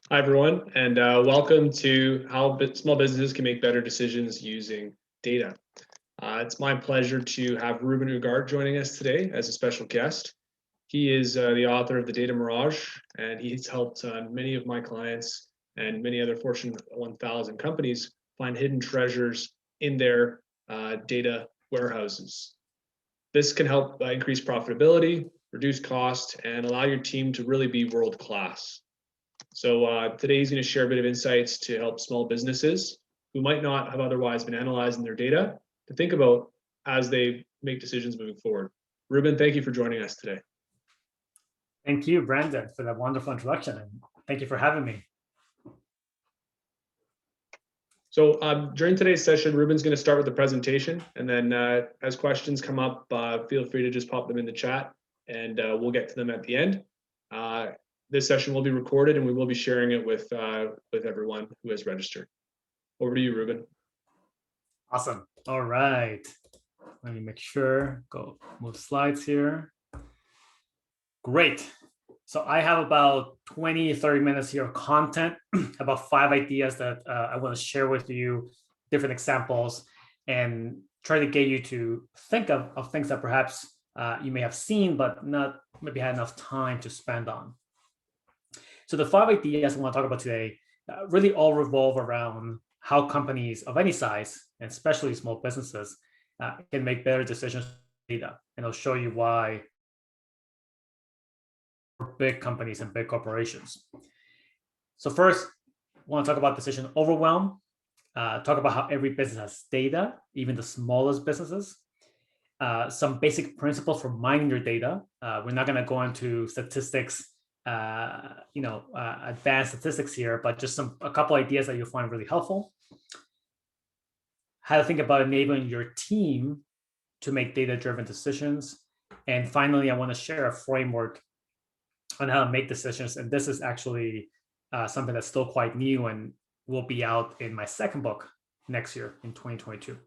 Hi, everyone, and welcome to how small businesses can make better decisions using data. It's my pleasure to have Ruben Ugarte joining us today as a special guest. He is the author of the Data Mirage, and he's helped many of my clients and many other Fortune 1000 companies find hidden treasures in their data warehouses. This can help increase profitability, reduce cost, and allow your team to really be world class. So today he's going to share a bit of insights to help small businesses who might not have otherwise been analyzing their data to think about as they make decisions moving forward. Ruben, thank you for joining us today. Thank you, Brandon, for that wonderful introduction, and thank you for having me. So during today's session, Ruben's going to start with the presentation, and then as questions come up, feel free to just pop them in the chat, and we'll get to them at the end. This session will be recorded, and we will be sharing it with everyone who has registered. Over to you, Ruben. Awesome. All right. Let me make sure, move slides here. Great. So I have about 20, 30 minutes here of content, about 5 ideas that I want to share with you, different examples, and try to get you to think of things that perhaps you may have seen, but not maybe had enough time to spend on. So the 5 ideas I want to talk about today really all revolve around how companies of any size, and especially small businesses, can make better decisions with data. And I'll show you why for big companies and big corporations. So first, I want to talk about decision overwhelm, talk about how every business has data, even the smallest businesses, some basic principles for mining your data. We're not going to go into statistics, advanced statistics here, but just a couple ideas that you'll find really helpful. How to think about enabling your team to make data-driven decisions. And finally, I want to share a framework on how to make decisions. And this is actually something that's still quite new and will be out in my second book next year in 2022.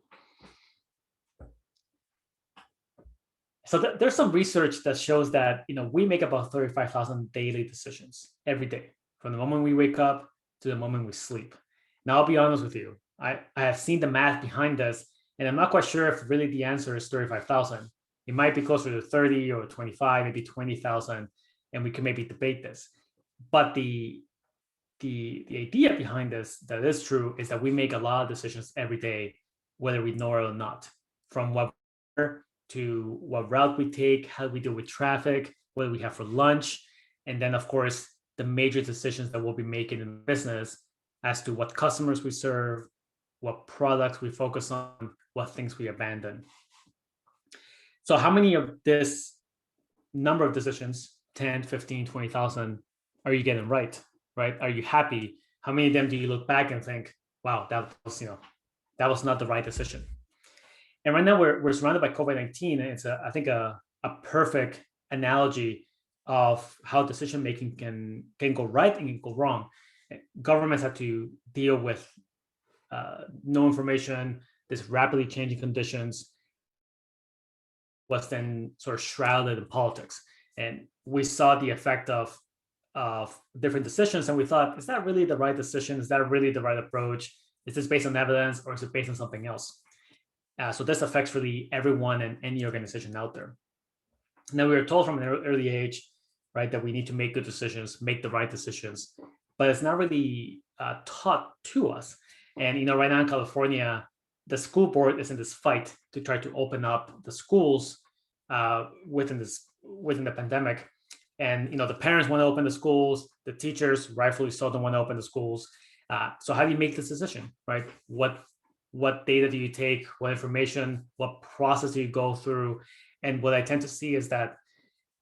So there's some research that shows that we make about 35,000 daily decisions every day, from the moment we wake up to the moment we sleep. Now, I'll be honest with you. I have seen the math behind this, and I'm not quite sure if really the answer is 35,000. It might be closer to 30 or 25, maybe 20,000, and we can maybe debate this. But the idea behind this that is true is that we make a lot of decisions every day, whether we know it or not, from what to what route we take, how we deal with traffic, what we have for lunch, and then of course the major decisions that we'll be making in business as to what customers we serve, what products we focus on, what things we abandon. So how many of this number of decisions, 10, 15, 20,000, are you getting right? Are you happy? How many of them do you look back and think, wow, that was not the right decision? And right now we're surrounded by COVID-19, and it's I think a perfect analogy of how decision making can go right and can go wrong. Governments have to deal with no information, this rapidly changing conditions, what's then sort of shrouded in politics. And we saw the effect of different decisions, and we thought, is that really the right decision? Is that really the right approach? Is this based on evidence, or is it based on something else? So this affects really everyone and any organization out there. Now, we were told from an early age, right, that we need to make good decisions, make the right decisions, but it's not really taught to us. And right now in California, the school board is in this fight to try to open up the schools within the pandemic. And the parents want to open the schools, the teachers rightfully so don't want to open the schools. So how do you make this decision, right? What data do you take? What information? What process do you go through? And what I tend to see is that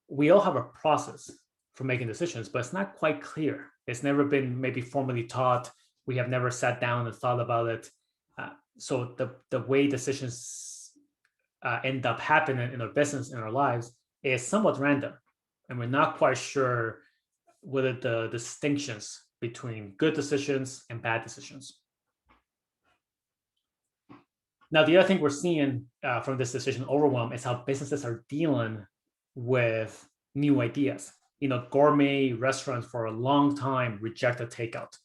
we all have a process for making decisions, but it's not quite clear. It's never been maybe formally taught. We have never sat down and thought about it. So the way decisions end up happening in our business, in our lives, is somewhat random. And we're not quite sure whether the distinctions between good decisions and bad decisions. Now, the other thing we're seeing from this decision overwhelm is how businesses are dealing with new ideas. gourmet restaurants for a long time rejected takeout,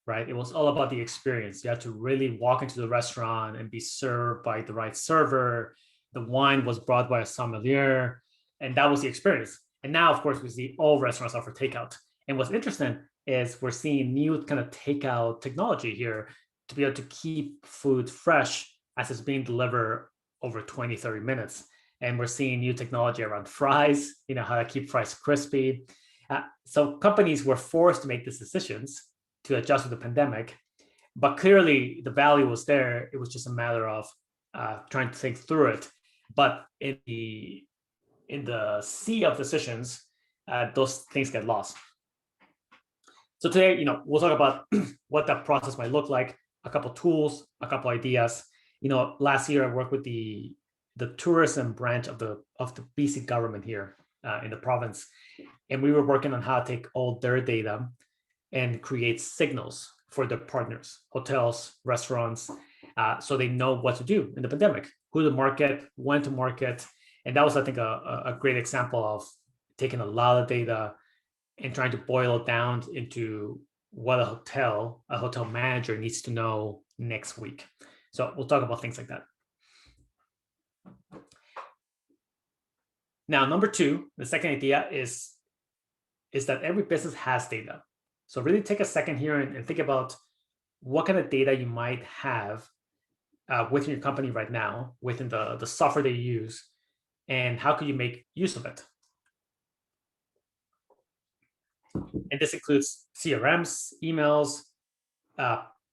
right? It was all about the experience. You had to really walk into the restaurant and be served by the right server. The wine was brought by a sommelier, and that was the experience. And now, of course, we see all restaurants offer takeout. And what's interesting is we're seeing new kind of takeout technology here to be able to keep food fresh as it's being delivered over 20, 30 minutes. And we're seeing new technology around fries, how to keep fries crispy. So companies were forced to make these decisions to adjust to the pandemic, but clearly the value was there. It was just a matter of trying to think through it. But in the sea of decisions, those things get lost. So today, we'll talk about what that process might look like, a couple tools, a couple ideas. Last year I worked with the tourism branch of the BC government here in the province, and we were working on how to take all their data and create signals for their partners, hotels, restaurants, so they know what to do in the pandemic, who to market, when to market. And that was, I think, a great example of taking a lot of data and trying to boil it down into what a hotel manager needs to know next week. So we'll talk about things like that. Now, number two, the second idea is that every business has data. So really take a second here and think about what kind of data you might have within your company right now, within the software that you use, and how can you make use of it? And this includes CRMs, emails,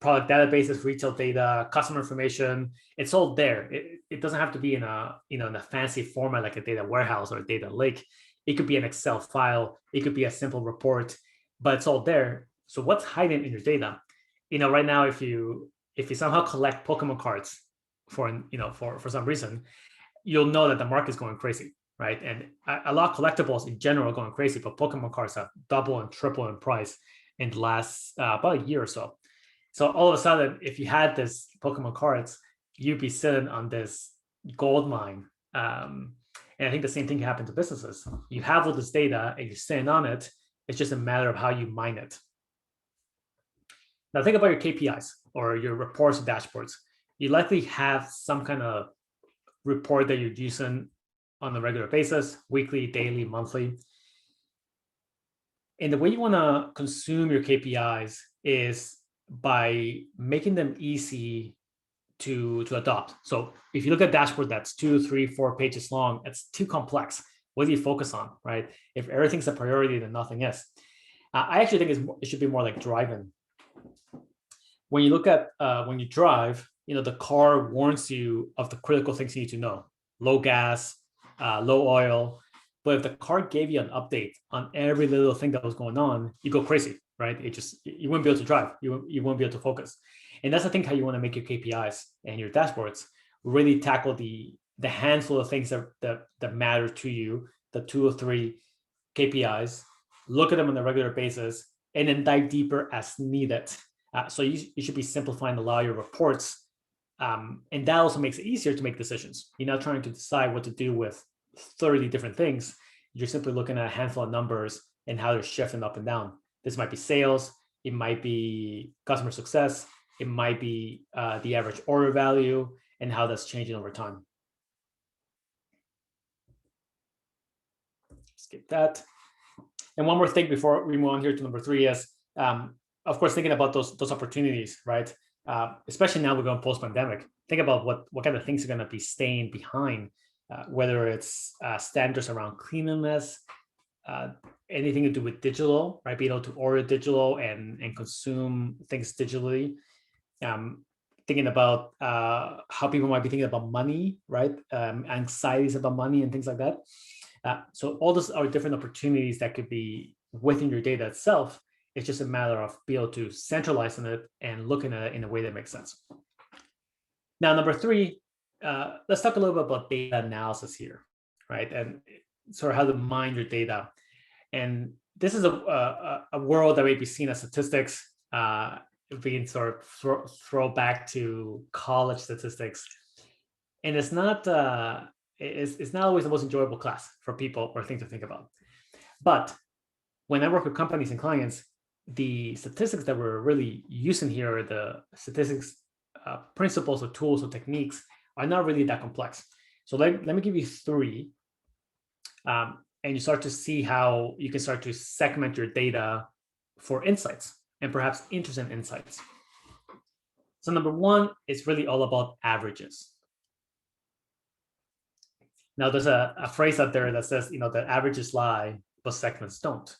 product databases, retail data, customer information. It's all there. It doesn't have to be in a fancy format like a data warehouse or a data lake. It could be an Excel file. It could be a simple report, but it's all there. So what's hiding in your data? Right now, if you somehow collect Pokemon cards for some reason, you'll know that the market's going crazy, right? And a lot of collectibles in general are going crazy, but Pokemon cards have double and triple in price in the last about a year or so. So all of a sudden, if you had this Pokemon cards, you'd be sitting on this gold mine. And I think the same thing happens to businesses. You have all this data and you're sitting on it. It's just a matter of how you mine it. Now think about your KPIs or your reports and dashboards. You likely have some kind of report that you're using on a regular basis, weekly, daily, monthly. And the way you want to consume your KPIs is by making them easy to adopt. So if you look at a dashboard that's 2, 3, 4 pages long, it's too complex. What do you focus on, right? If everything's a priority, then nothing is. I actually think it should be more like driving. When you look at when you drive, the car warns you of the critical things you need to know: low gas, low oil. But if the car gave you an update on every little thing that was going on, you go crazy, right? You wouldn't be able to drive. You won't be able to focus. And that's, I think, how you want to make your KPIs and your dashboards really tackle the handful of things that matter to you, the 2 or 3 KPIs, look at them on a regular basis, and then dive deeper as needed. So you should be simplifying a lot of your reports. And that also makes it easier to make decisions. You're not trying to decide what to do with 30 different things. You're simply looking at a handful of numbers and how they're shifting up and down. This might be sales. It might be customer success. It might be the average order value and how that's changing over time. Skip that. And one more thing before we move on here to number 3 is, of course, thinking about those opportunities, right? Especially now we're going post-pandemic. Think about what kind of things are going to be staying behind, whether it's standards around cleanliness, anything to do with digital, right? Being able to order digital and consume things digitally. Thinking about how people might be thinking about money, right? Anxieties about money and things like that. So all those are different opportunities that could be within your data itself. It's just a matter of being able to centralize on it and looking at it in a way that makes sense. Now, number 3, let's talk a little bit about data analysis here, right? And sort of how to mine your data. And this is a world that may be seen as statistics. We can sort of throw back to college statistics, and it's not always the most enjoyable class for people or thing to think about. But when I work with companies and clients, the statistics that we're really using here, are the statistics principles or tools or techniques, are not really that complex. So let me give you three, and you start to see how you can start to segment your data for insights and perhaps interesting insights. So number one is really all about averages. Now there's a phrase out there that says, that averages lie, but segments don't.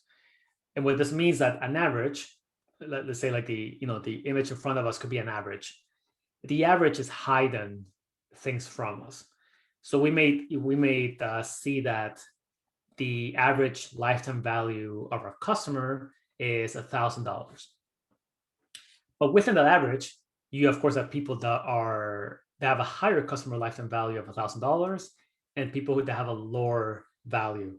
And what this means that an average, let's say like the image in front of us could be an average. The average is hiding things from us. So we may see that the average lifetime value of our customer is $1,000. But within that average, you of course have people that have a higher customer lifetime value of $1,000 and people that have a lower value.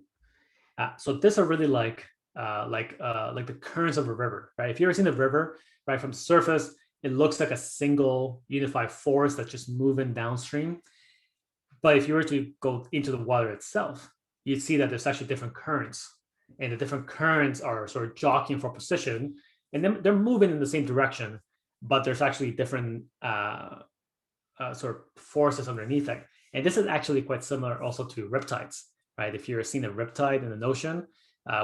So these are really like the currents of a river, right? If you've ever seen a river, right, from surface, it looks like a single unified force that's just moving downstream. But if you were to go into the water itself, you'd see that there's actually different currents, and the different currents are sort of jockeying for position, and then they're moving in the same direction, but there's actually different sort of forces underneath it. And this is actually quite similar also to riptides, right? If you're seeing a riptide in an ocean,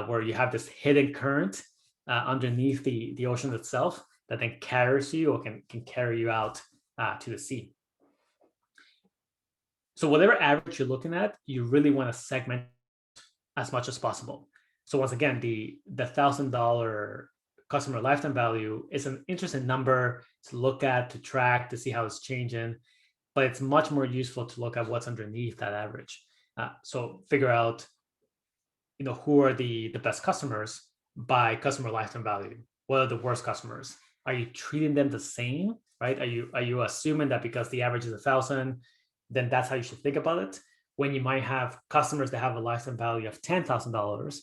where you have this hidden current underneath the ocean itself that then carries you or can carry you out to the sea. So whatever average you're looking at, you really want to segment as much as possible. So once again, the $1,000 customer lifetime value is an interesting number to look at, to track, to see how it's changing, but it's much more useful to look at what's underneath that average. So figure out, who are the best customers by customer lifetime value. What are the worst customers? Are you treating them the same, right? Are you assuming that because the average is 1,000, then that's how you should think about it? When you might have customers that have a lifetime value of $10,000,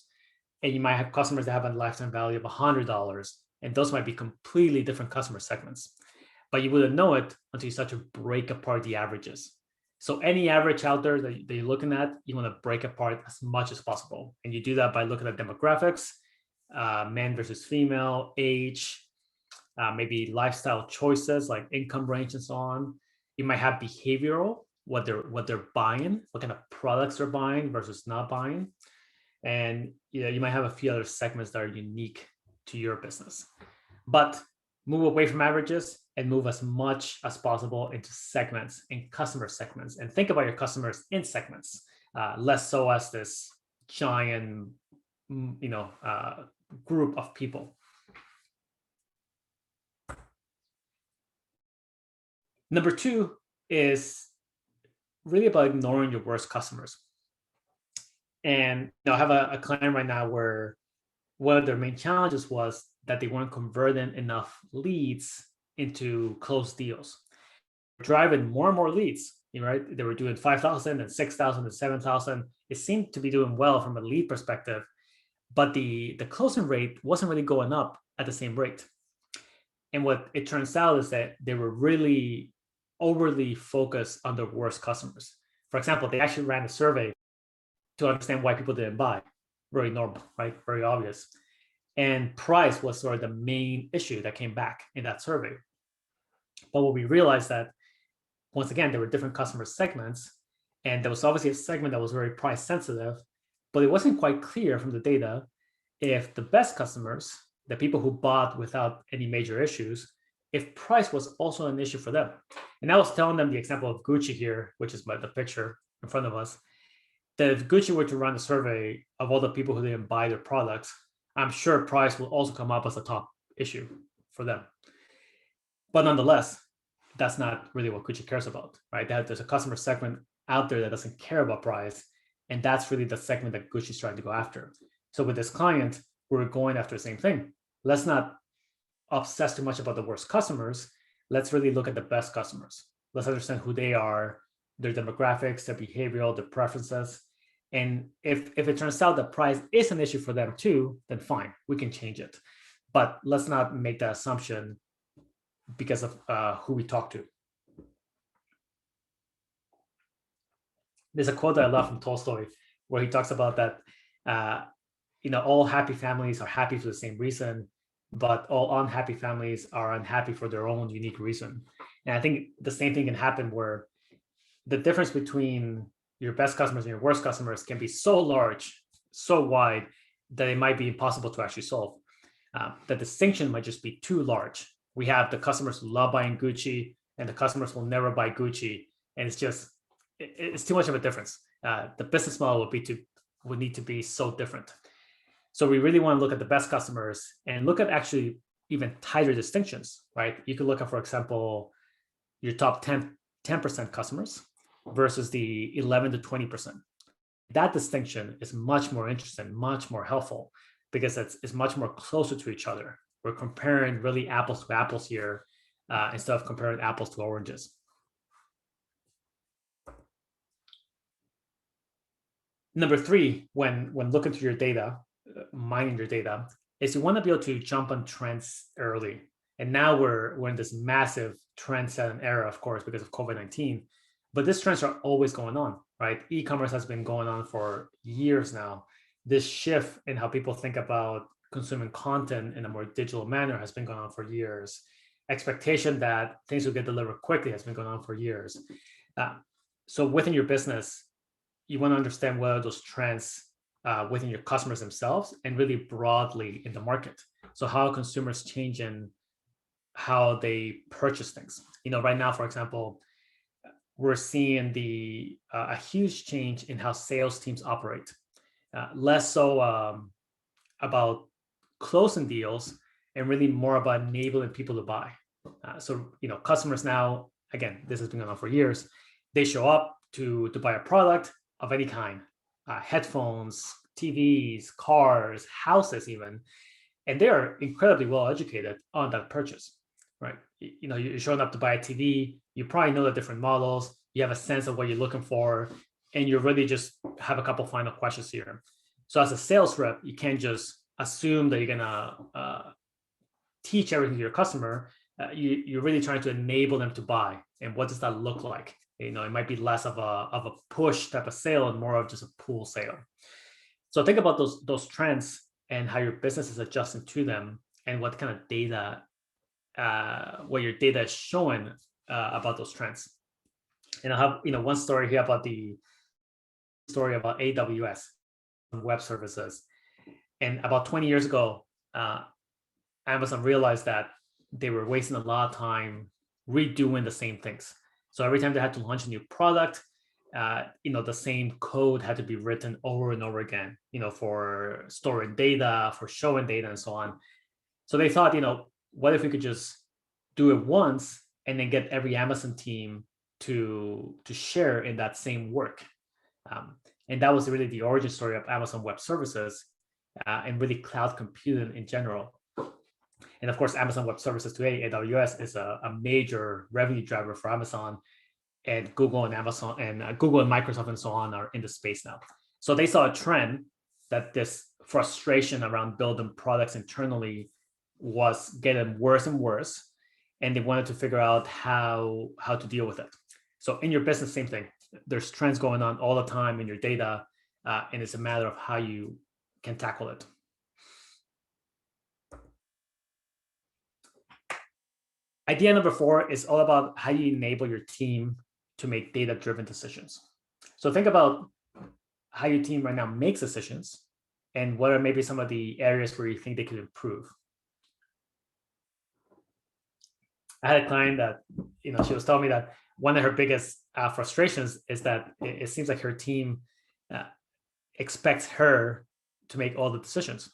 and you might have customers that have a lifetime value of $100, and those might be completely different customer segments. But you wouldn't know it until you start to break apart the averages. So any average out there that you're looking at, you want to break apart as much as possible. And you do that by looking at demographics, men versus female, age, maybe lifestyle choices like income range and so on. You might have behavioral, what they're buying, what kind of products they're buying versus not buying. And you might have a few other segments that are unique to your business. But move away from averages and move as much as possible into segments and customer segments, and think about your customers in segments, less so as this giant group of people. Number two is really about ignoring your worst customers. And I have a client right now where one of their main challenges was that they weren't converting enough leads into closed deals. Driving more and more leads, right? They were doing 5,000 and 6,000 and 7,000. It seemed to be doing well from a lead perspective, but the closing rate wasn't really going up at the same rate. And what it turns out is that they were really overly focused on their worst customers. For example, they actually ran a survey to understand why people didn't buy. Very normal, right? Very obvious. And price was sort of the main issue that came back in that survey. But what we realized that, once again, there were different customer segments, and there was obviously a segment that was very price sensitive, but it wasn't quite clear from the data if the best customers, the people who bought without any major issues, if price was also an issue for them. And I was telling them the example of Gucci here, which is the picture in front of us, that if Gucci were to run a survey of all the people who didn't buy their products, I'm sure price will also come up as a top issue for them. But nonetheless, that's not really what Gucci cares about, right? There's a customer segment out there that doesn't care about price, and that's really the segment that Gucci's trying to go after. So with this client, we're going after the same thing. Let's not obsess too much about the worst customers. Let's really look at the best customers. Let's understand who they are, their demographics, their behavioral, their preferences. And if it turns out that price is an issue for them too, then fine, we can change it. But let's not make that assumption because of who we talk to. There's a quote that I love from Tolstoy where he talks about that all happy families are happy for the same reason, but all unhappy families are unhappy for their own unique reason. And I think the same thing can happen where the difference between your best customers and your worst customers can be so large, so wide, that it might be impossible to actually solve. The distinction might just be too large. We have the customers who love buying Gucci and the customers will never buy Gucci. And it's too much of a difference. The business model would need to be so different. So we really want to look at the best customers and look at actually even tighter distinctions, right? You could look at, for example, your top 10% customers versus the 11 to 20%. That distinction is much more interesting, much more helpful, because it's much more closer to each other. We're comparing really apples to apples here instead of comparing apples to oranges. Number three, when looking through your data, mining your data, is you want to be able to jump on trends early. And now we're in this massive trend setting era, of course, because of COVID-19. But these trends are always going on, right? E-commerce has been going on for years now. This shift in how people think about consuming content in a more digital manner has been going on for years. Expectation that things will get delivered quickly has been going on for years. So within your business, you want to understand what are those trends within your customers themselves and really broadly in the market. So how are consumers changing how they purchase things? Right now, for example, we're seeing a huge change in how sales teams operate. Less so about closing deals and really more about enabling people to buy. So customers now, again, this has been going on for years, they show up to buy a product of any kind, headphones, TVs, cars, houses even, and they are incredibly well educated on that purchase, right? You're showing up to buy a TV, you probably know the different models, you have a sense of what you're looking for, and you really just have a couple final questions here. So as a sales rep, you can't just assume that you're gonna teach everything to your customer. You're really trying to enable them to buy. And what does that look like? It might be less of a push type of sale and more of just a pull sale. So think about those trends and how your business is adjusting to them, and what kind of data, what your data is showing about those trends. And I have one story here about AWS, web services. And about 20 years ago, Amazon realized that they were wasting a lot of time redoing the same things. So every time they had to launch a new product, the same code had to be written over and over again, for storing data, for showing data, and so on. So they thought, what if we could just do it once and then get every Amazon team to share in that same work? And that was really the origin story of Amazon Web Services and really cloud computing in general. And of course, Amazon Web Services today, AWS, is a major revenue driver for Amazon, and Google and Amazon and Google and Microsoft and so on are in the space now. So they saw a trend that this frustration around building products internally was getting worse and worse, and they wanted to figure out how to deal with it. So in your business, same thing. There's trends going on all the time in your data, and it's a matter of how you can tackle it. Idea number 4 is all about how you enable your team to make data-driven decisions. So think about how your team right now makes decisions and what are maybe some of the areas where you think they could improve. I had a client that, she was telling me that one of her biggest frustrations is that it seems like her team expects her to make all the decisions,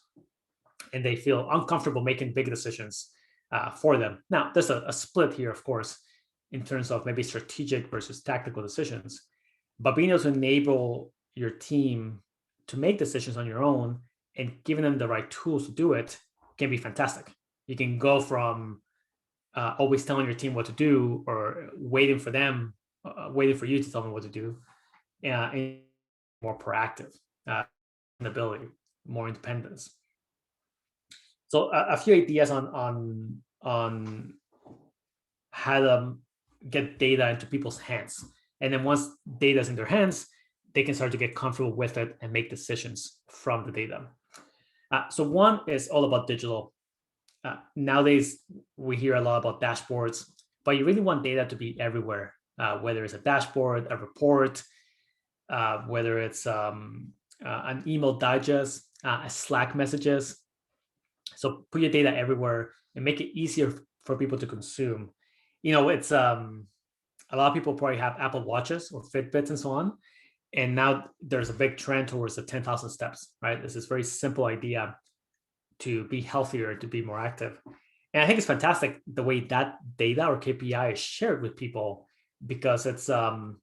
and they feel uncomfortable making big decisions for them. Now, there's a split here, of course, in terms of maybe strategic versus tactical decisions, but being able to enable your team to make decisions on your own and giving them the right tools to do it can be fantastic. You can go from always telling your team what to do, or waiting for you to tell them what to do, and more proactive ability, more independence. So a few ideas on how to get data into people's hands. And then once data is in their hands, they can start to get comfortable with it and make decisions from the data. So one is all about digital. Nowadays, we hear a lot about dashboards, but you really want data to be everywhere, whether it's a dashboard, a report, whether it's an email digest, a Slack messages. So put your data everywhere and make it easier for people to consume. It's a lot of people probably have Apple Watches or Fitbits and so on. And now there's a big trend towards the 10,000 steps, right? This is very simple idea to be healthier, to be more active. And I think it's fantastic the way that data or KPI is shared with people, because it's a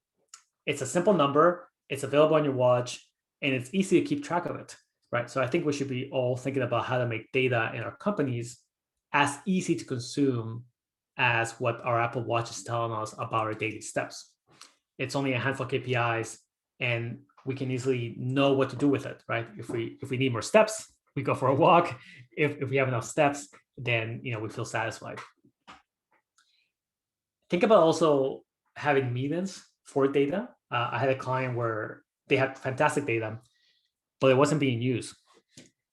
simple number, it's available on your watch, and it's easy to keep track of it, right? So I think we should be all thinking about how to make data in our companies as easy to consume as what our Apple Watch is telling us about our daily steps. It's only a handful of KPIs, and we can easily know what to do with it, right? If we need more steps, we go for a walk. If we have enough steps, then we feel satisfied. Think about also having meetings for data. I had a client where they had fantastic data, but it wasn't being used.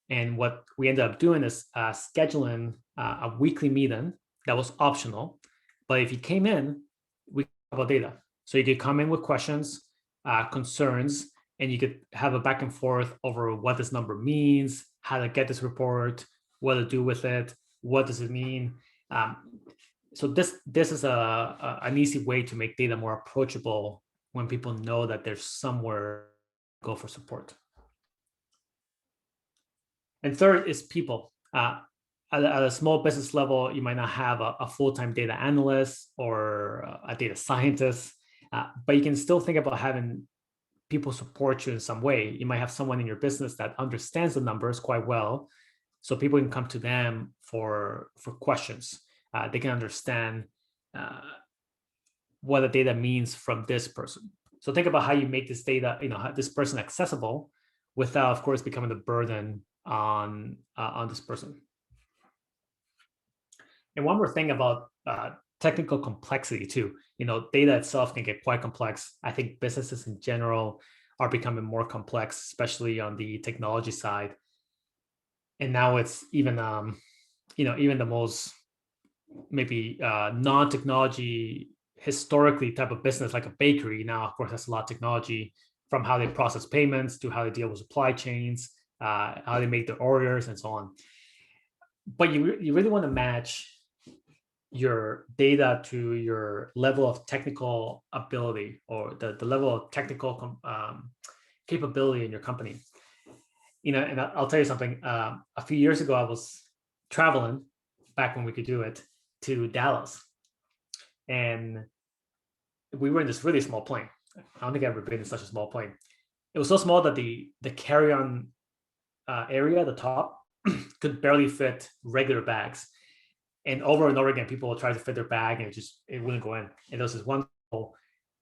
And what we ended up doing is scheduling a weekly meeting that was optional. But if you came in, we talk about data. So you could come in with questions, concerns, and you could have a back and forth over what this number means, how to get this report, what to do with it, what does it mean. So this is an easy way to make data more approachable when people know that there's somewhere to go for support. And third is people. At a small business level, you might not have a full-time data analyst or a data scientist, but you can still think about having people support you in some way. You might have someone in your business that understands the numbers quite well, so people can come to them for questions. They can understand what the data means from this person. So think about how you make this data, this person accessible, without, of course, becoming the burden on this person. And one more thing about technical complexity too. Data itself can get quite complex. I think businesses in general are becoming more complex, especially on the technology side. And now it's even, even the most maybe non-technology historically type of business, like a bakery, now of course has a lot of technology, from how they process payments to how they deal with supply chains, how they make their orders and so on. But you really want to match your data to your level of technical ability, or the level of technical capability in your company. And I'll tell you something. A few years ago, I was traveling, back when we could do it, to Dallas, and we were in this really small plane. I don't think I've ever been in such a small plane. It was so small that the carry-on area, the top, could barely fit regular bags. And over again, people would try to fit their bag, and it wouldn't go in. And there was this one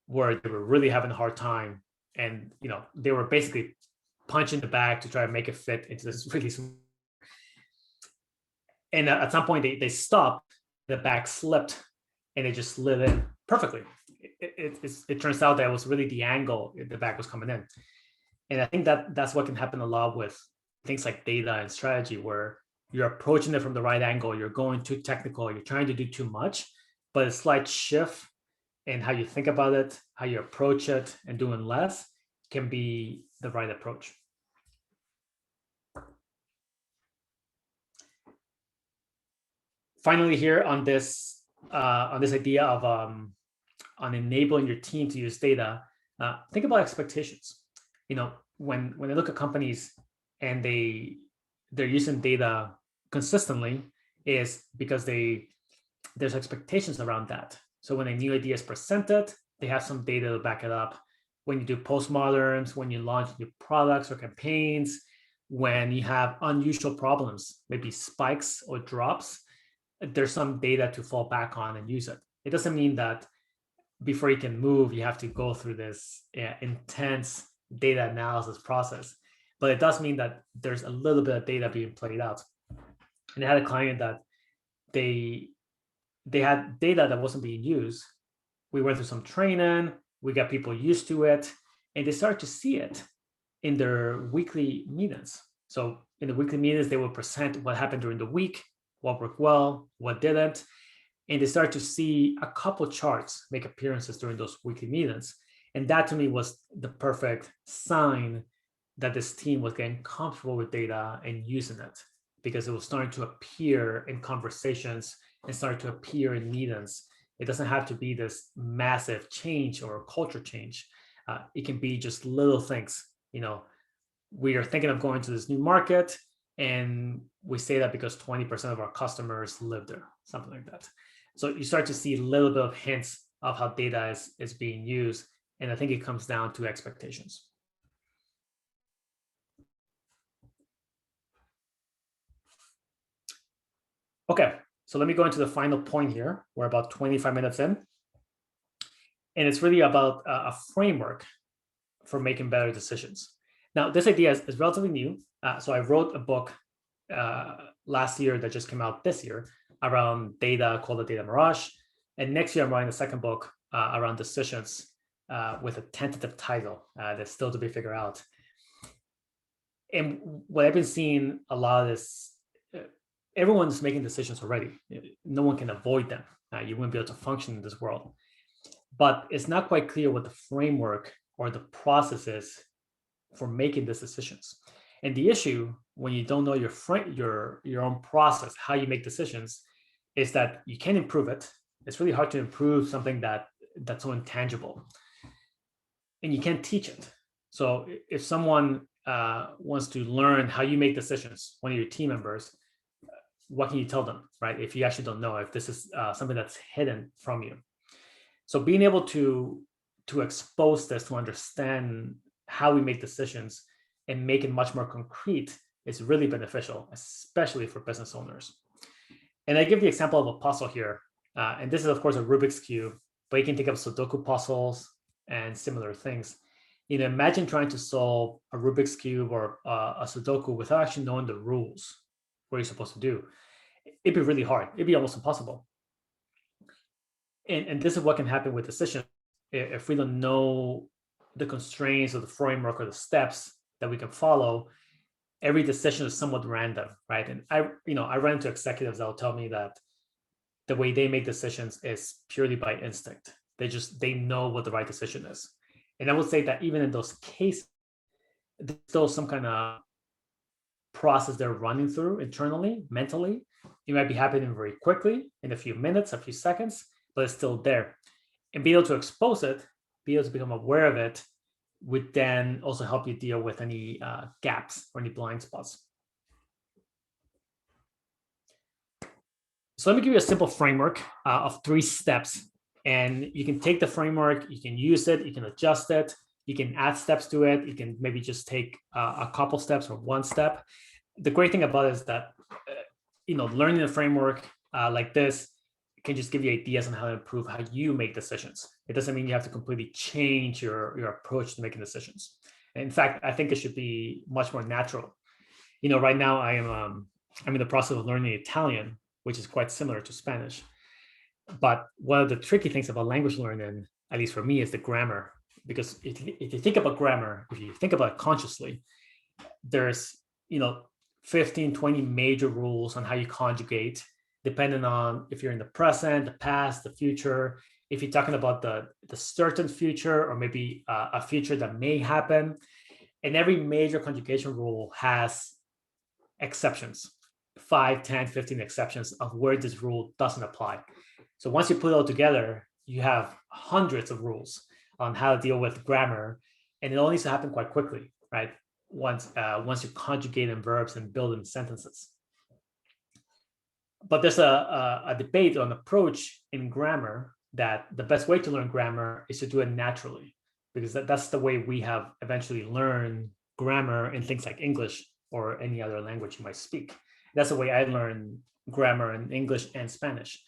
where they were really having a hard time, and they were basically punching the bag to try to make it fit into this really small. And at some point, they stopped. The bag slipped, and it just slid in perfectly. It turns out that it was really the angle the bag was coming in. And I think that's what can happen a lot with things like data and strategy, where you're approaching it from the right angle, you're going too technical, you're trying to do too much, but a slight shift in how you think about it, how you approach it, and doing less can be the right approach. Finally, here on this idea of on enabling your team to use data, think about expectations. When I look at companies and they're using data consistently, is because there's expectations around that. So when a new idea is presented, they have some data to back it up. When you do postmoderns, when you launch new products or campaigns, when you have unusual problems, maybe spikes or drops, there's some data to fall back on and use it. It doesn't mean that before you can move, you have to go through this intense data analysis process, but it does mean that there's a little bit of data being played out. And I had a client that they had data that wasn't being used. We went through some training, we got people used to it, and they started to see it in their weekly meetings. So in the weekly meetings, they will present what happened during the week, what worked well, what didn't. And they start to see a couple charts make appearances during those weekly meetings. And that to me was the perfect sign that this team was getting comfortable with data and using it, because it was starting to appear in conversations and starting to appear in meetings. It doesn't have to be this massive change or culture change. It can be just little things. We are thinking of going to this new market, and we say that because 20% of our customers live there, something like that. So you start to see a little bit of hints of how data is being used. And I think it comes down to expectations. Okay, so let me go into the final point here. We're about 25 minutes in. And it's really about a framework for making better decisions. Now, this idea is relatively new. So I wrote a book last year that just came out this year around data called the Data Mirage. And next year, I'm writing a second book around decisions with a tentative title that's still to be figured out. And what I've been seeing a lot is everyone's making decisions already. No one can avoid them. You wouldn't be able to function in this world. But it's not quite clear what the framework or the process is for making these decisions. And the issue when you don't know your own process, how you make decisions, is that you can't improve it. It's really hard to improve something that's so intangible, and you can't teach it. So if someone wants to learn how you make decisions, one of your team members, what can you tell them, right? If you actually don't know, if this is something that's hidden from you. So being able to expose this, to understand how we make decisions and make it much more concrete is really beneficial, especially for business owners. And I give the example of a puzzle here. And this is, of course, a Rubik's Cube, but you can think of Sudoku puzzles and similar things. Imagine trying to solve a Rubik's Cube or a Sudoku without actually knowing the rules, what you're supposed to do. It'd be really hard. It'd be almost impossible. And this is what can happen with decisions. If we don't know the constraints or the framework or the steps that we can follow, every decision is somewhat random, right? And I run into executives that will tell me that the way they make decisions is purely by instinct. They know what the right decision is. And I would say that even in those cases, there's still some kind of process they're running through internally, mentally. It might be happening very quickly in a few minutes, a few seconds, but it's still there. And be able to expose it, be able to become aware of it, would then also help you deal with any gaps or any blind spots. So let me give you a simple framework of 3 steps. And you can take the framework, you can use it, you can adjust it, you can add steps to it, you can maybe just take a couple steps or 1 step. The great thing about it is that learning a framework like this can just give you ideas on how to improve how you make decisions. It doesn't mean you have to completely change your approach to making decisions. In fact, I think it should be much more natural. Right now I'm in the process of learning Italian, which is quite similar to Spanish. But one of the tricky things about language learning, at least for me, is the grammar. Because if you think about grammar, if you think about it consciously, there's 15, 20 major rules on how you conjugate, depending on if you're in the present, the past, the future, if you're talking about the certain future or maybe a future that may happen. And every major conjugation rule has exceptions, 5, 10, 15 exceptions of where this rule doesn't apply. So once you put it all together, you have hundreds of rules on how to deal with grammar, and it all needs to happen quite quickly, right? Once you conjugate in verbs and build in sentences. But there's a debate on approach in grammar that the best way to learn grammar is to do it naturally, because that's the way we have eventually learned grammar in things like English or any other language you might speak. That's the way I learned grammar in English and Spanish.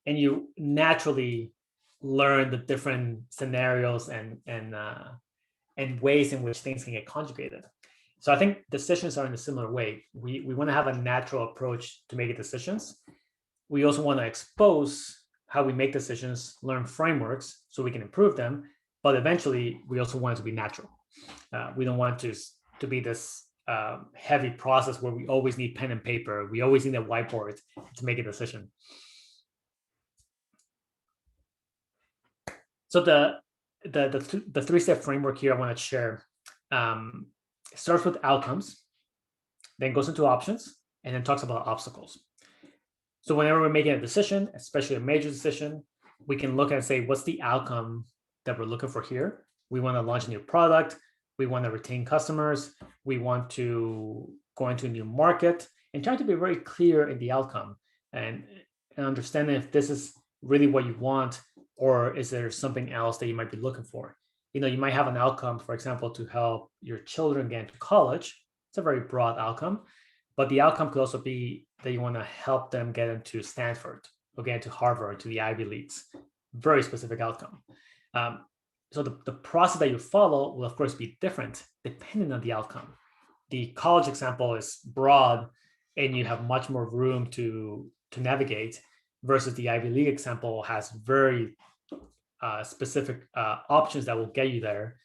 And you naturally learn the different scenarios and ways in which things can get conjugated. So I think decisions are in a similar way. We want to have a natural approach to making decisions. We also want to expose how we make decisions, learn frameworks so we can improve them. But eventually, we also want it to be natural. We don't want to be this heavy process where we always need pen and paper. We always need a whiteboard to make a decision. So the three-step framework here I want to share starts with outcomes, then goes into options, and then talks about obstacles. So whenever we're making a decision, especially a major decision, we can look and say, what's the outcome that we're looking for here? We want to launch a new product. We want to retain customers. We want to go into a new market, and trying to be very clear in the outcome and understanding if this is really what you want, or is there something else that you might be looking for? You might have an outcome, for example, to help your children get into college. It's a very broad outcome, but the outcome could also be that you want to help them get into Stanford or get into Harvard, to the Ivy Leagues. Very specific outcome. So the process that you follow will, of course, be different depending on the outcome. The college example is broad, and you have much more room to navigate, versus the Ivy League example has very specific options that will get you there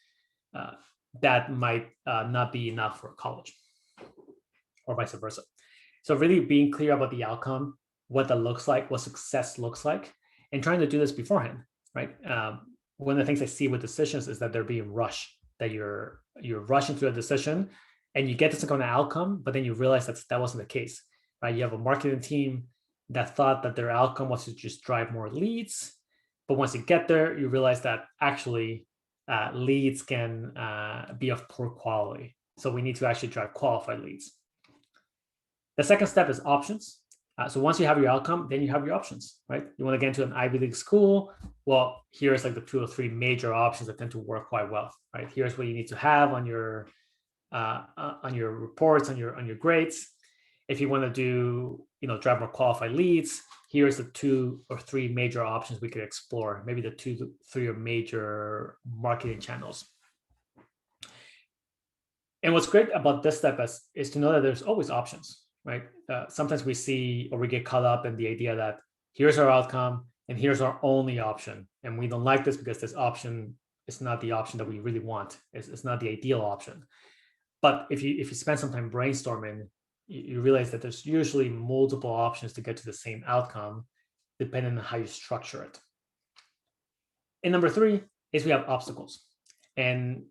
that might not be enough for college, or vice versa. So really being clear about the outcome, what that looks like, what success looks like, and trying to do this beforehand, right? One of the things I see with decisions is that they're being rushed, that you're rushing through a decision and you get to some kind of outcome, but then you realize that wasn't the case, right? You have a marketing team that thought that their outcome was to just drive more leads. But once you get there, you realize that actually leads can be of poor quality. So we need to actually drive qualified leads. The second step is options. So once you have your outcome, then you have your options, right? You want to get into an Ivy League school. Well, here's like the 2 or 3 major options that tend to work quite well, right? Here's what you need to have on your reports, on your grades. If you want to do, drive more qualified leads, here's the 2 or 3 major options we could explore. Maybe the 2 to 3 major marketing channels. And what's great about this step is to know that there's always options, right? Sometimes we see, or we get caught up in the idea that here's our outcome and here's our only option. And we don't like this because this option is not the option that we really want. It's not the ideal option. But if you spend some time brainstorming, you realize that there's usually multiple options to get to the same outcome, depending on how you structure it. And number 3 is we have obstacles. And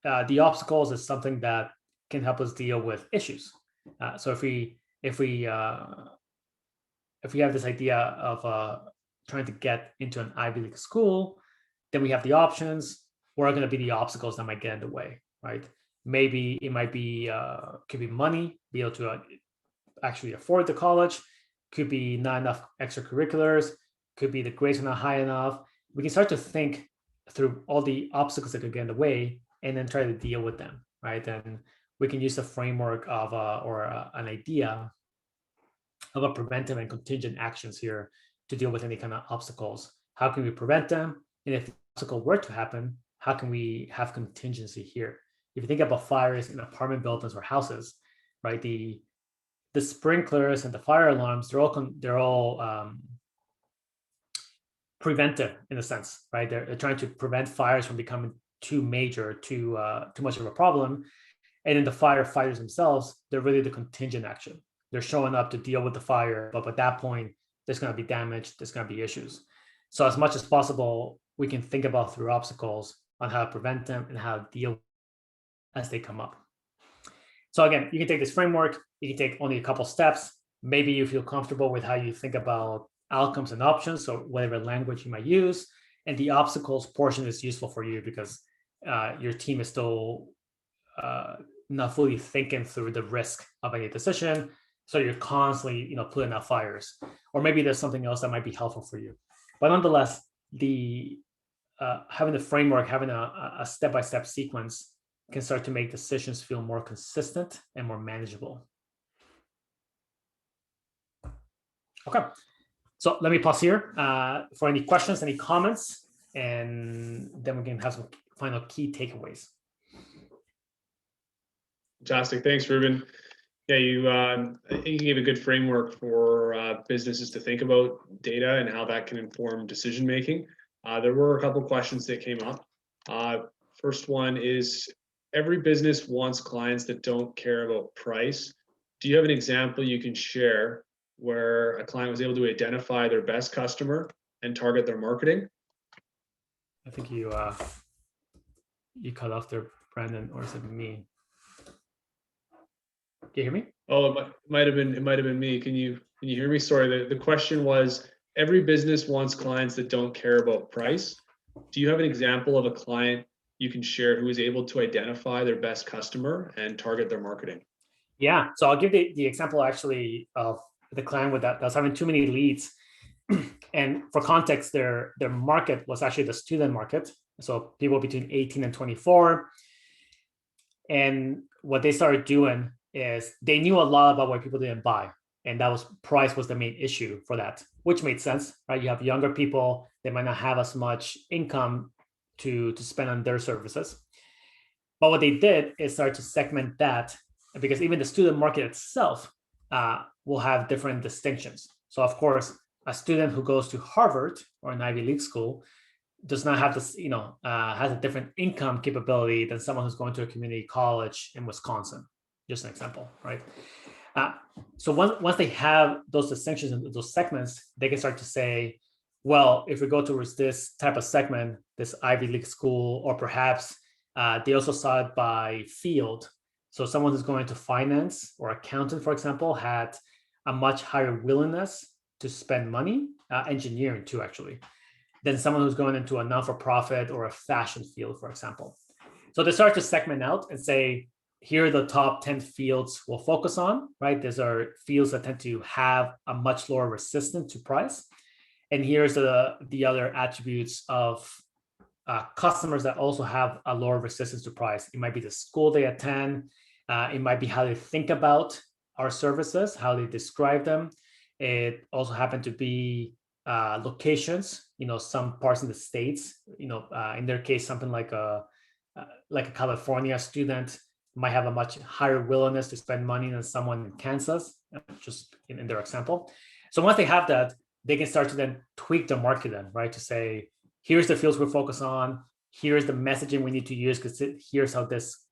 the obstacles is something that can help us deal with issues. So if we have this idea of trying to get into an Ivy League school, then we have the options. What are going to be the obstacles that might get in the way, right? Maybe it might be could be money, be able to actually afford the college. Could be not enough extracurriculars. Could be the grades are not high enough. We can start to think through all the obstacles that could get in the way, and then try to deal with them, right? And we can use the framework of an idea of a preventive and contingent actions here to deal with any kind of obstacles. How can we prevent them? And if the obstacle were to happen, how can we have contingency here? If you think about fires in apartment buildings or houses, right? The sprinklers and the fire alarms, they're all preventive in a sense, right? They're trying to prevent fires from becoming too major, too much of a problem. And then the firefighters themselves, they're really the contingent action. They're showing up to deal with the fire, but at that point, there's going to be damage, there's going to be issues. So as much as possible, we can think about through obstacles on how to prevent them and how to deal as they come up. So again, you can take this framework, you can take only a couple steps. Maybe you feel comfortable with how you think about outcomes and options, so whatever language you might use. And the obstacles portion is useful for you because your team is still not fully thinking through the risk of any decision. So you're constantly, putting out fires, or maybe there's something else that might be helpful for you. But nonetheless, having the framework, having a step-by-step sequence can start to make decisions feel more consistent and more manageable. Okay, so let me pause here for any questions, any comments, and then we can have some final key takeaways. Fantastic. Thanks, Ruben. Yeah, I think you gave a good framework for businesses to think about data and how that can inform decision making. There were a couple questions that came up. First one is, every business wants clients that don't care about price. Do you have an example you can share where a client was able to identify their best customer and target their marketing? I think you cut off there, Brandon, or is it me? Can you hear me? Oh, it might have been me. Can you hear me? Sorry. The question was, every business wants clients that don't care about price. Do you have an example of a client you can share who is able to identify their best customer and target their marketing? Yeah. So I'll give the example actually of the client that was having too many leads. And for context, their market was actually the student market. So people between 18 and 24. And what they started doing is they knew a lot about what people didn't buy. And that was price was the main issue for that, which made sense, right? You have younger people, they might not have as much income to spend on their services. But what they did is start to segment that, because even the student market itself will have different distinctions. So of course, a student who goes to Harvard or an Ivy League school does not have this, has a different income capability than someone who's going to a community college in Wisconsin. Just an example, right? So once they have those distinctions and those segments, they can start to say, well, if we go towards this type of segment, this Ivy League school, or perhaps they also saw it by field. So someone who's going to finance or accountant, for example, had a much higher willingness to spend money, engineering too, actually, than someone who's going into a non-for-profit or a fashion field, for example. So they start to segment out and say, here are the top 10 fields we'll focus on, right? These are fields that tend to have a much lower resistance to price. And here's the other attributes of customers that also have a lower resistance to price. It might be the school they attend. It might be how they think about our services, how they describe them. It also happened to be locations, some parts in the States, in their case, something like a California student might have a much higher willingness to spend money than someone in Kansas, just in their example. So once they have that, they can start to then tweak the marketing, right? To say, here's the fields we're focused on. Here's the messaging we need to use, because here's how this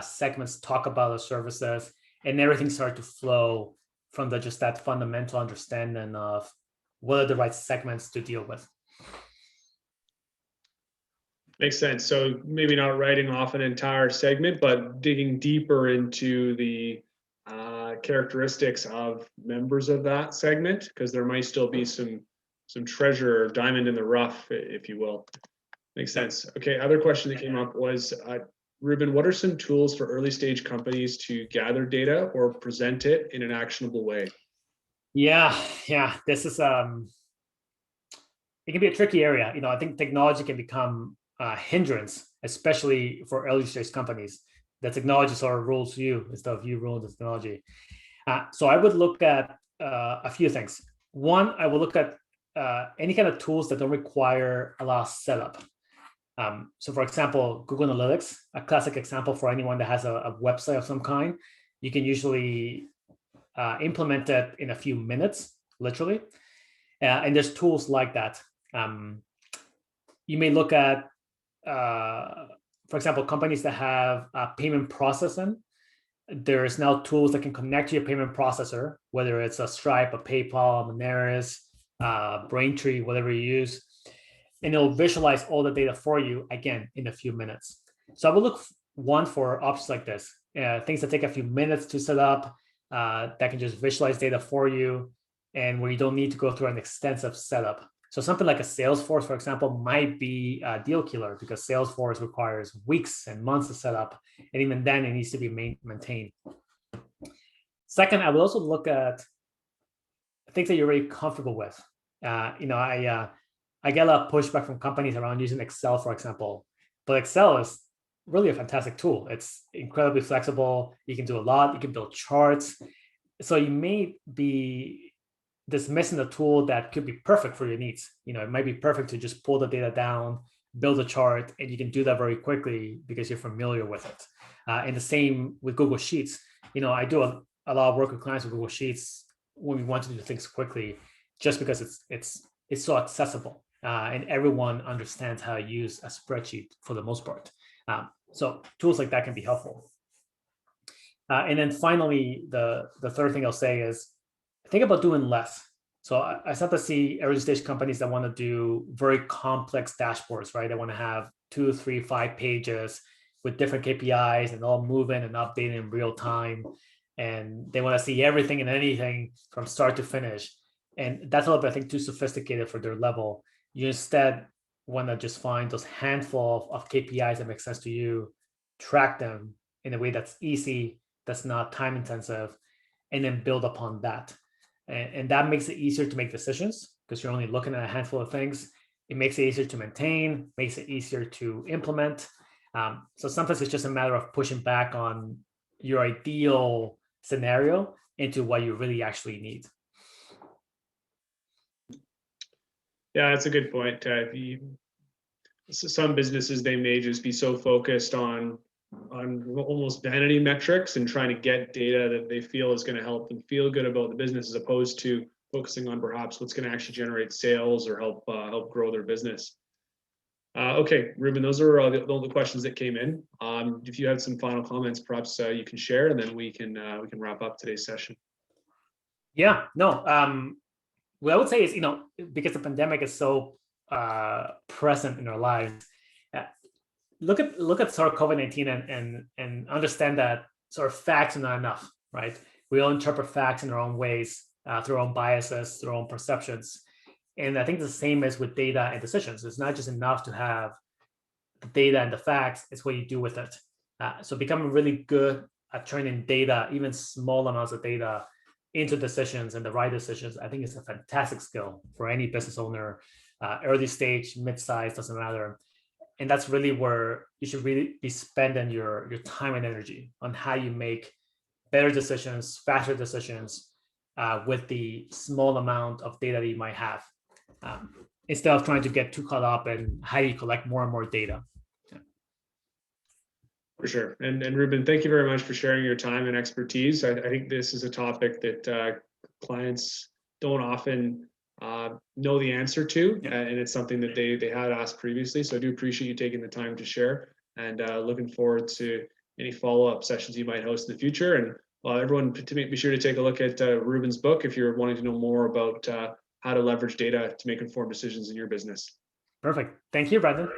segments talk about the services, and everything started to flow from just that fundamental understanding of what are the right segments to deal with. Makes sense. So maybe not writing off an entire segment, but digging deeper into the characteristics of members of that segment, because there might still be some treasure or diamond in the rough, if you will. Makes sense. Okay, other question that came up was, Ruben, what are some tools for early stage companies to gather data or present it in an actionable way? Yeah, this is it can be a tricky area. I think technology can become a hindrance, especially for early stage companies. The technology sort of rules you instead of you ruling the technology. So I would look at a few things. One, I will look at any kind of tools that don't require a lot of setup. So for example, Google Analytics, a classic example for anyone that has a website of some kind, you can usually implement it in a few minutes, literally. And there's tools like that. You may look at, for example, companies that have payment processing. There's now tools that can connect to your payment processor, whether it's a Stripe, a PayPal, Moneris, Braintree, whatever you use, and it'll visualize all the data for you, again, in a few minutes. So I will look for options like this, things that take a few minutes to set up, that can just visualize data for you, and where you don't need to go through an extensive setup. So something like a Salesforce, for example, might be a deal killer, because Salesforce requires weeks and months to set up, and even then it needs to be maintained. Second, I would also look at things that you're really comfortable with. I get a lot of pushback from companies around using Excel, for example, but Excel is really a fantastic tool. It's incredibly flexible. You can do a lot. You can build charts. So you may be dismissing a tool that could be perfect for your needs. It might be perfect to just pull the data down, build a chart, and you can do that very quickly because you're familiar with it. And the same with Google Sheets. I do a lot of work with clients with Google Sheets when we want to do things quickly, just because it's so accessible, and everyone understands how to use a spreadsheet for the most part. So tools like that can be helpful. And then finally, the third thing I'll say is think about doing less. So I start to see early stage companies that want to do very complex dashboards, right? They want to have 2, 3, 5 pages with different KPIs and all moving and updating in real time. And they want to see everything and anything from start to finish. And that's a little bit, I think, too sophisticated for their level. You instead want to just find those handful of KPIs that make sense to you, track them in a way that's easy, that's not time intensive, and then build upon that. And that makes it easier to make decisions because you're only looking at a handful of things. It makes it easier to maintain, makes it easier to implement. So sometimes it's just a matter of pushing back on your ideal scenario into what you really actually need. Yeah, that's a good point. Some businesses, they may just be so focused on almost vanity metrics and trying to get data that they feel is going to help them feel good about the business, as opposed to focusing on perhaps what's going to actually generate sales or help grow their business. Okay, Ruben, those are all the questions that came in. If you have some final comments, perhaps you can share, and then we can wrap up today's session. Yeah, no. What I would say is, because the pandemic is so present in our lives, look at sort of COVID-19 and understand that sort of facts are not enough, right? We all interpret facts in our own ways, through our own biases, through our own perceptions. And I think the same as with data and decisions. It's not just enough to have the data and the facts, it's what you do with it. So becoming really good at turning data, even small amounts of data, into decisions and the right decisions, I think is a fantastic skill for any business owner, early stage, mid-size, doesn't matter. And that's really where you should really be spending your time and energy on how you make better decisions, faster decisions, with the small amount of data that you might have, instead of trying to get too caught up in how you collect more and more data. For sure. And Ruben, thank you very much for sharing your time and expertise. I think this is a topic that clients don't often know the answer to, and it's something that they had asked previously. So I do appreciate you taking the time to share, and looking forward to any follow-up sessions you might host in the future. And everyone, be sure to take a look at Ruben's book if you're wanting to know more about how to leverage data to make informed decisions in your business. Perfect. Thank you, Brandon.